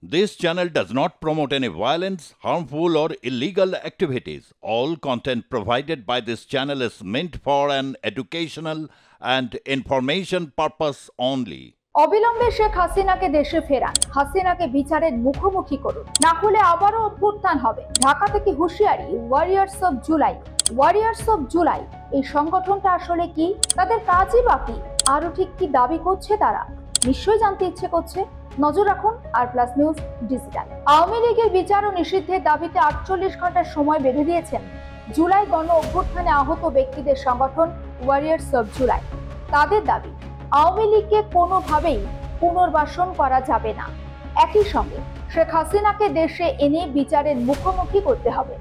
This channel does not promote any violence, harmful, or illegal activities. All content provided by this channel is meant for an educational and information purpose only. অবিলম্বে শেখ হাসিনাকে দেশে ফেরান, হাসিনাকে বিচারের মুখোমুখি করুন, না হলে আবারও অভ্যুত্থান হবে। ঢাকা থেকে হুঁশিয়ারি warriors of July. Warriors of July এই সংগঠনটা আসলে কি, তাদের কাজই বাকি, আরো ঠিক কি দাবি করছে তারা, নিশ্চয়ই জানতে ইচ্ছে করছে। নজর রাখুন আর+ নিউজ ডিজিটাল। আওয়ামী লীগের বিচার ও নিষিদ্ধের দাবিতে 48 ঘন্টার সময় বেঁধে দিয়েছেন জুলাই গণ অভ্যুত্থানে আহত ব্যক্তিদের সংগঠন ওয়ারিয়ার্স অফ জুলাই। তাদের দাবি, আওয়ামী লীগকে কোনোভাবেই পুনর্বাসন করা যাবে না। একই সঙ্গে শেখ হাসিনাকে দেশে এনে বিচারের মুখোমুখি করতে হবে।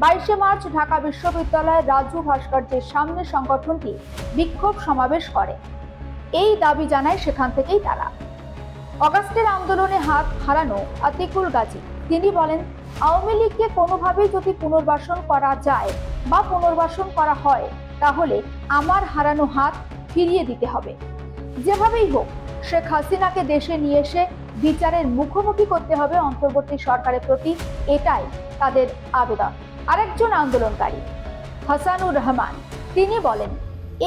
22শে মার্চ ঢাকা বিশ্ববিদ্যালয়ের রাজু ভাস্কর্যের সামনে সংগঠনটি বিক্ষোভ সমাবেশ করে। এই দাবি জানায় সেখান থেকেই তারা। অগাস্টের আন্দোলনে হাত হারানো আতিকুল গাজী তিনি বলেন, আওয়ামী লীগকে কোনোভাবেই যদি পুনর্বাসন করা যায় বা পুনর্বাসন করা হয়, তাহলে আমার হারানো হাত ফিরিয়ে দিতে হবে। যেভাবেই হোক শেখ হাসিনাকে দেশে নিয়ে এসে বিচারের মুখোমুখি করতে হবে অন্তর্বর্তী সরকারের প্রতি, এটাই তাদের আবেদন। আরেকজন আন্দোলনকারী হাসানুর রহমান তিনি বলেন,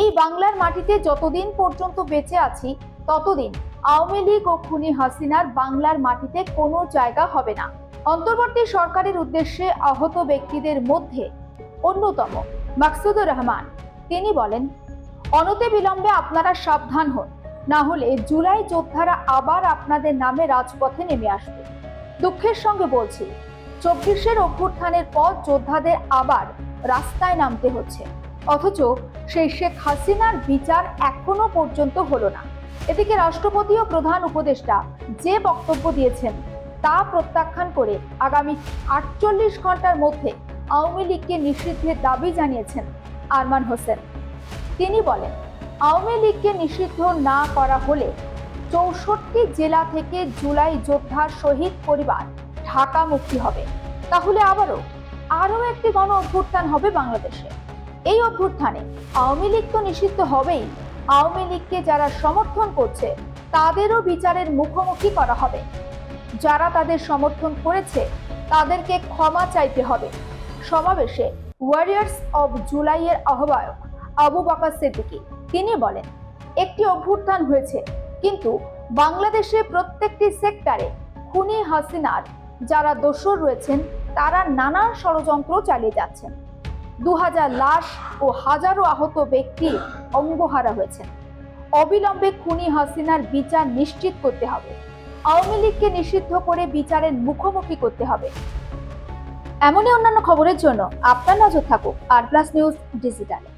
এই বাংলার মাটিতে যতদিন পর্যন্ত বেঁচে আছি ততদিন আওয়ামী লীগ ও খুনি হাসিনার বাংলার মাটিতে কোনো জায়গা হবে না। অন্তর্বর্তী সরকারের উদ্দেশ্যে আহত ব্যক্তিদের মধ্যে অন্যতম মাকসুদুর রহমান তিনি বলেন, অনতি বিলম্বে আপনারা সাবধান হন, না হলে জুলাই যোদ্ধারা আবার আপনাদের নামে রাজপথে নেমে আসবে। দুঃখের সঙ্গে বলছি, 24-এর অভ্যুত্থানের পর যোদ্ধাদের আবার রাস্তায় নামতে হচ্ছে, অথচ সেই শেখ হাসিনার বিচার এখনো পর্যন্ত হলো না। এদিকে রাষ্ট্রপতি ও প্রধান উপদেষ্টা যে বক্তব্য দিয়েছেন তা প্রত্যাখ্যান করে আগামী 48 ঘন্টার মধ্যে আওয়ামী লীগকে নিষিদ্ধের দাবি জানিয়েছেন আরমান হোসেন। তিনি বলেন, আওয়ামী লীগকে নিষিদ্ধ না করা হলে 64 জেলা থেকে জুলাই যোদ্ধার শহীদ পরিবার ঢাকা মুক্তি হবে, তাহলে আরো একটি গণ অভ্যুত্থান হবে বাংলাদেশে। এই অভ্যুত্থানে আওয়ামী লীগ তো নিষিদ্ধ হবেই, আওয়ামী লীগকে যারা সমর্থন করছে তাদেরও বিচারের মুখোমুখি করা হবে। যারা তাদের সমর্থন করেছে তাদেরকে ক্ষমা চাইতে হবে। সমাবেশে ওয়ারিয়ার্স অব জুলাইয়ের আহ্বায়ক আবু বকর সিদ্দিকী তিনি বলেন, একটি অভ্যুত্থান হয়েছে, কিন্তু বাংলাদেশে প্রত্যেকটি সেক্টরে খুনি হাসিনার যারা দোষর রয়েছেন তারা নানা ষড়যন্ত্র চালিয়ে যাচ্ছেন। 2000 লাশ ও হাজারো আহত ব্যক্তি অঙ্গহারা হয়েছেন। অবিলম্বে খুনি হাসিনার বিচার নিশ্চিত করতে হবে। আওয়ামী লীগকে নিষিদ্ধ করে বিচারের মুখোমুখি করতে হবে। এমনই অন্যান্য খবরের জন্য আপনার নজর থাকুক আর+ নিউজ ডিজিটালে।